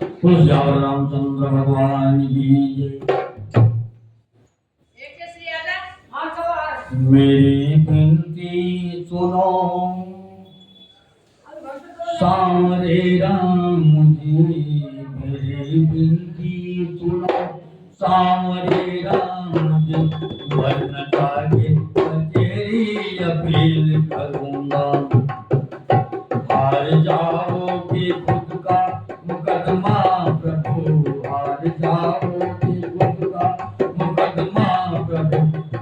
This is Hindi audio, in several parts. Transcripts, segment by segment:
श्यावर रामचंद्र भगवान की जय। मेरी विनती सुनो सारे राम जी, मेरी विनती सुनो सारे राम जी, वरना जाके तेरी अपील करूंगा। हार जाओगे खुद का मुकदमा प्रभु, हार जाओगे खुद का मुकदमा प्रभु,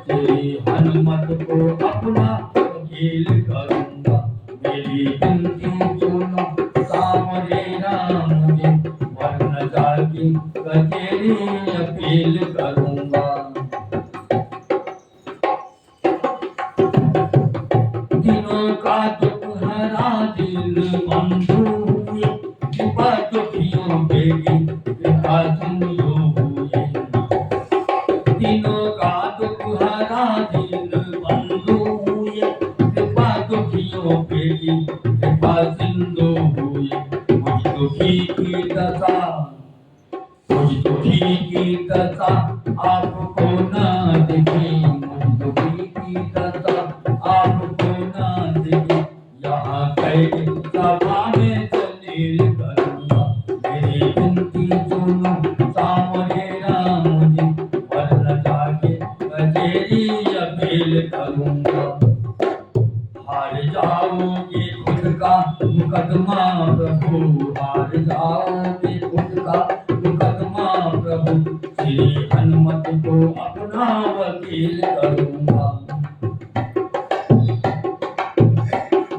तेरी हनुमत को अपना वकील करूंगा। मेरी विनती सुनो सामरे राम जी, वरना जाके कचेरी अपील करूंगा। दिनों का तुम्हारा दिल बंधु हुए, दुखियों के कृपा तुम जो हुए। दिनों का तुम्हारा दिल बंधु हुए, कृपा दुखियों के कृपा सिंधु हुए। मुझ दुखी की दशा, मुझ दुखी की दशा आपको न दिखी, मुझ दुखी की दशा आपको न दिखी। यहाँ कैद सभा में दलील करूंगा। मेरी विनती सुनो सामने राम जी, वरना जाके कचेरी अपील करूंगा। हार जाओगे खुद का मुकदमा प्रभु, हार जाओगे खुद का मुकदमा प्रभु, श्री हनुमत को अपना वकील करूंगा।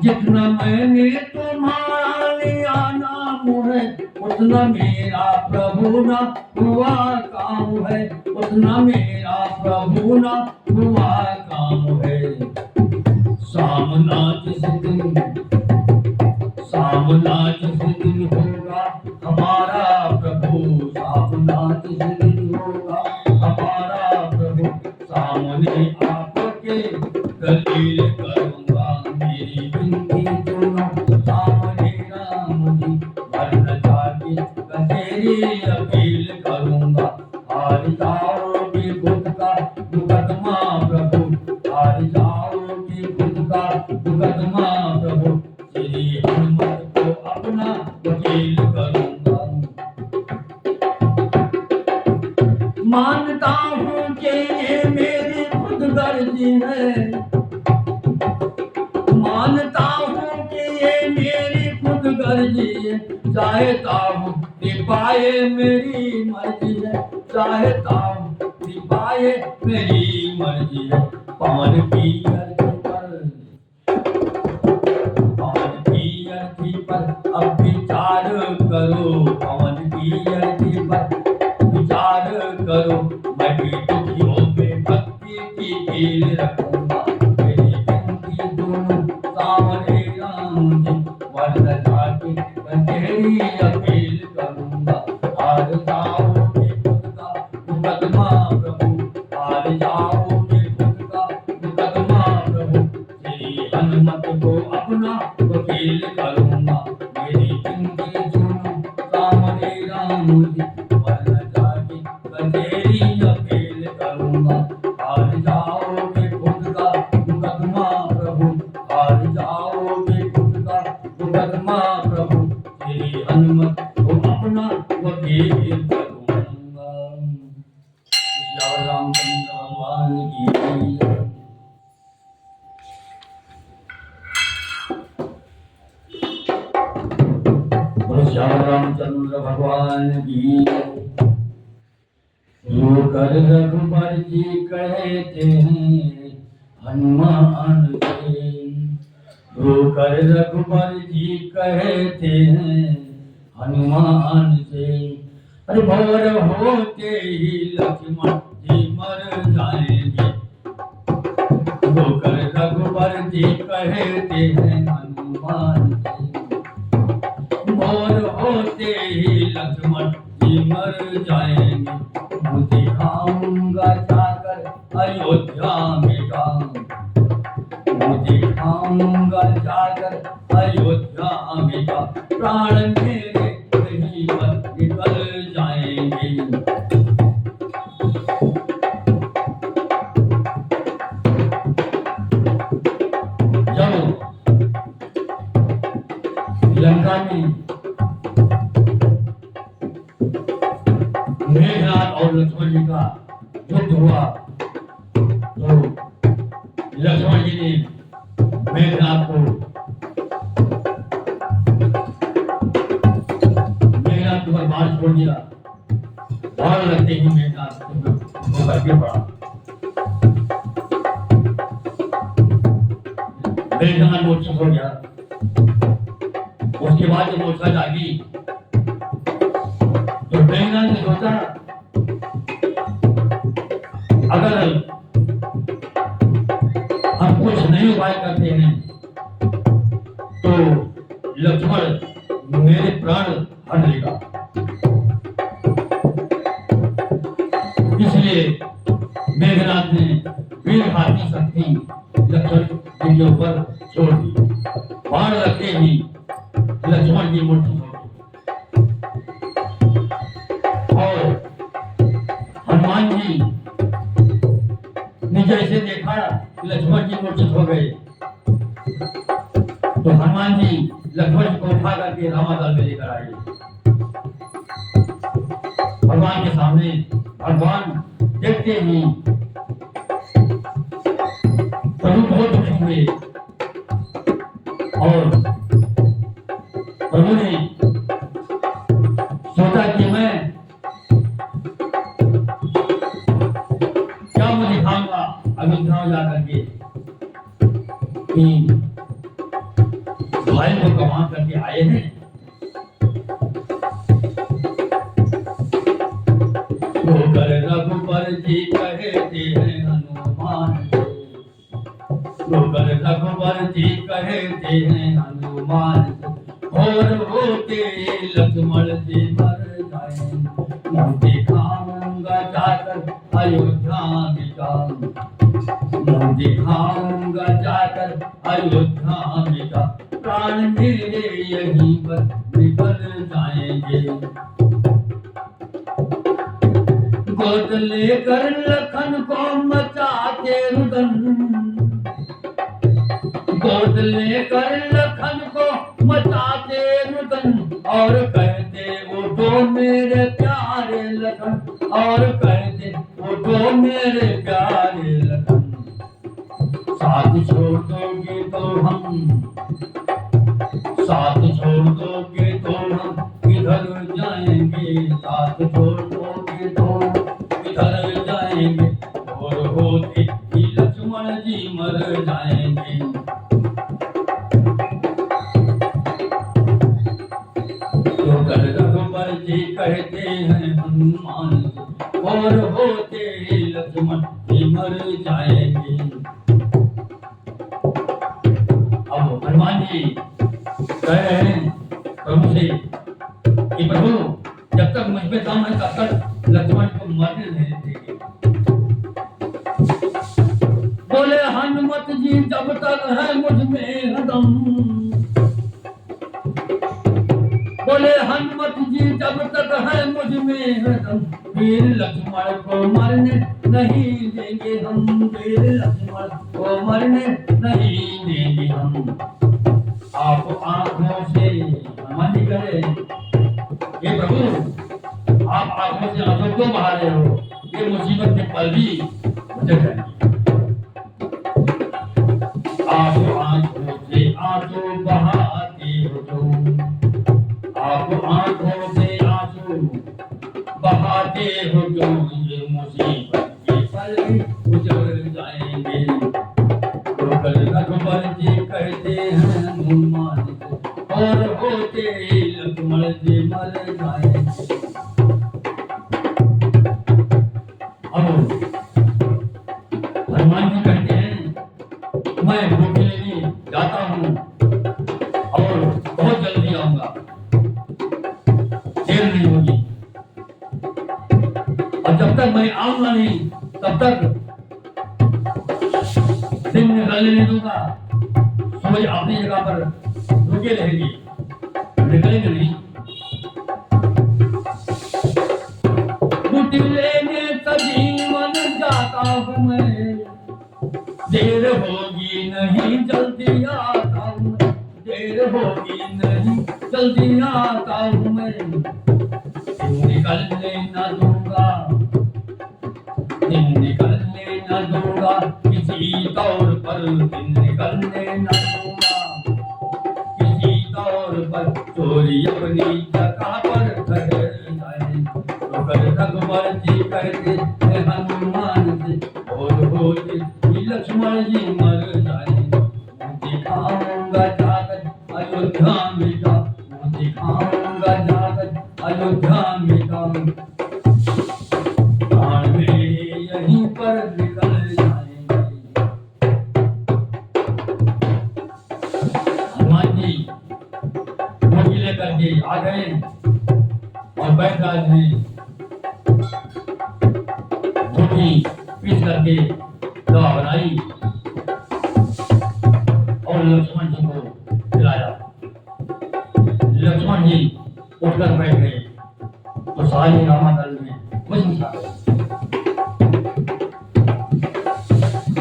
जितना मैंने तुम्हारा लिया नाम है, उतना मेरा प्रभु ना हुआ काम है, उतना मेरा प्रभु ना हुआ काम है। सामना जिस दिन, सामना जिस दिन होगा हमारा प्रभु, सामना जिस दिन होगा हमारा प्रभु, सामने आपके दलील करूंगा। मेरी विनती सुनो सामने राम जी, वरना जाके कचेरी अपील करूंगा। हार जाओगे खुद का मुकदमा प्रभु, हार जाओगे खुद का मुकदमा प्रभु, श्री हनुमत को अपना वकील करूंगा। मानता हूँ कि ये मेरी खुद गर्जी है, मानता हूँ कि ये मेरी खुद गर्जी है। चाहता हूँ निभाए मेरी मर्जी है, चाहता हूँ निभाए मेरी मर्जी है। पवन की अर्जी पर, पवन की अर्जी पर अब विचार करो, पवन की अर्जी पर विचार करो। मैं भी दुखियों में भक्ति की कील रखूंगा। मेरी विनती सुनो सामने राम जी, वरना जाके कचेरी अपील करूंगा। हार जाओगे खुद का मुकदमा प्रभु, हार जाओगे खुद का मुकदमा प्रभु, श्री हनुमत को अपना वकील करूंगा। मेरी विनती सुनो सामने राम जी, वरना जाके कचेरी अपील करूंगा। हार जाओगे खुद का मुकदमा प्रभु, हार जाओगे खुद का मुकदमा प्रभु, श्री हनुमत को अपना वकील करूंगा। श्यावर रामचंद्र भगवान की जय। श्यावर रामचंद्र भगवान की जय। रोकर रघुबर जी कहते हैं हनुमान से, रोकर रघुबर जी कहते हैं हनुमान से। अरे भोर होते ही लक्ष्मण जी मर जाएंगे, रोकर रघुबर जी कहते हैं हनुमान से। भोर होते ही लक्ष्मण जी मर जाएंगे, मुझे खाऊंगा जाकर अयोध्या में काम, मुझे खाऊंगा जाकर अयोध्या में का। प्राण मेरे कहीं मत और लक्ष्मण जी का युद्ध हुआ तो लक्ष्मण जी ने मेघनाथ को बाण छोड़ दिया। बाण लगते ही मेघनाथ वो करके पड़ा। मेघनाथ मूर्छित हो गया। उसके बाद जब मूर्छा जागी तो मेघनाथ ने सोचा अगर हम कुछ नहीं उपाय करते हैं तो लक्ष्मण मेरे प्राण हर लेगा। इसलिए मेघनाथ ने वीरघाती शक्ति लक्ष्मण जी के ऊपर छोड़ दी। बाण लगते ही लक्ष्मण जी मूर्छित हो गए और हनुमान जी ने जैसे देखा लक्ष्मण जी मूर्छित हो गए तो हनुमान जी लक्ष्मण जी को उठा करके रामादल में लेकर आए। भगवान के सामने भगवान देखते ही प्रभु बहुत दुखी हुए और प्रभु ने सोचा कि मैं क्या मुझे दिखाऊंगा अयोध्या में जाकर के कि भाई को कमा करके आए हैं। रघुबर जी कहते हैं हनुमान रघुबर जी कहते हैं हनुमान और होते लक्ष्मण जी मर जाए मुँह दिखाऊंगा जाकर अयोध्या में जाऊं मुँह दिखाऊंगा जाकर अयोध्या में जा प्राण मेरे यहीं पर निकल जाएंगे। गोद लेकर लखन को मचाते रुदन गोद लेकर लखन को मचाते रुदन और कहते उठो मेरे प्यारे लखन और कहते उठो मेरे प्यारे लखन साथ छोड़ दोगे तो हम साथ छोड़ दोगे तो हम किधर जाएंगे साथ छोड़ दोगे तो किधर जाएंगे और होते ही लक्ष्मण जी मर जाएंगे। तो कर रघुबर जी कहते हैं हनुमान और होते ही लक्ष्मण जी मर जाएंगे। अब हनुमान जी कह रहे हैं प्रभु से कि प्रभु जब तक मुझ पे दम है तब तक लक्ष्मण को मरने नहीं देंगे। बोले हनुमत जी जब तक है मुझ में दम बोले हनुमत जी जब तक है मुझ में दम वीर लक्ष्मण को मरने नहीं देंगे हम वीर लक्ष्मण को मरने नहीं देंगे हम। आप आंखों से हनुमान जी कहे ये प्रभु आप आंखों से आंसू क्यों बहा रहे हो ये मुसीबत के पल भी मुझे जाएंगे। आप आंखों से आंसू बहाते हो जो आप आंखों से आंसू बहाते हो जो ये मुसीबत के पल भी गुजर जाएंगे। तो कल रघुबर जी कहते हैं हनुमान को और होते ही लक्ष्मण जी मर जाएंगे। अब हनुमान जी कहते हैं मैं भूखे लेने जाता हूँ और बहुत जल्दी आऊंगा देर नहीं होगी और जब तक मैं आऊंगा नहीं तब तक दिन निकलने नहीं दूंगा। सूरज अपनी जगह पर रुके रहेगी निकलेंगे नहीं। छुट्टी लेने सजीवन जाता हूँ मैं देर होगी नहीं जल्दी आता हूँ देर होगी नहीं जल्दी आता हूँ मैं निकलने न दूंगा न दूंगा, किसी तौर पर दिन निकलने न दूंगा, किसी तौर पर चोरी अपनी जगह पर ठहर जाए। तो कर रघुवर जी कहते हैं हनुमान से, बोल कि लक्ष्मण जी मर जाए। मुँह दिखाऊंगा जाकर अयोध्या मिटा, मुँह दिखाऊंगा जाकर अयोध्या मिटा, प्राण मेरे यहीं पर निकल जाएंगे। हनुमान जी रोटी लेकर के आ गए और बैठराज ने रोटी पीस करके दवा बनाई और लक्ष्मण जी को खिलाया। लक्ष्मण जी उठकर बैठ गए तो सारे रामादल में खुशी छा गई।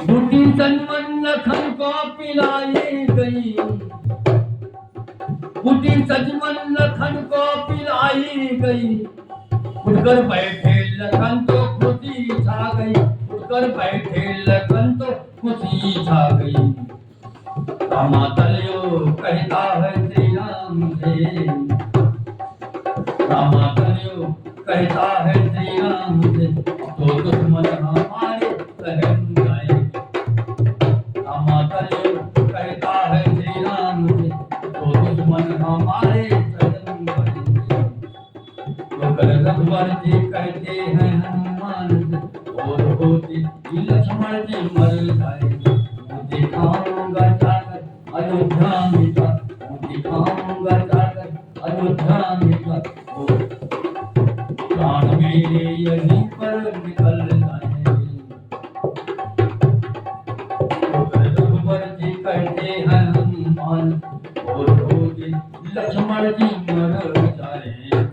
बूढ़ी सजमन लखन को पिलाई गई, बूढ़ी सजमन लखन को पिलाई गई, उठकर बैठे लखन तो खुशी छा गई, उठकर बैठे लखन तो खुशी छा गई। रामादलियो कहता है श्री राम से, रामादलियो कहता है श्री राम से, तो दुश्मन हमारे सहम जाएंगे। रामादलियो कहता है श्री राम से, तो दुश्मन हमारे सहम जाएंगे। तो कर रघुवर जी कहते हैं हनुमान से, और होते लक्ष्मण जी मर जाएंगे। मुँह दिखाऊंगा जाकर अयोध्या मिटा, मुँह दिखाऊंगा जाकर अयोध्या मिटा, प्राण मेरे यहीं पर निकल जाएंगे। तो रघुवर जी कहते हैं हनुमान, और होते लक्ष्मण जी मर जाएंगे।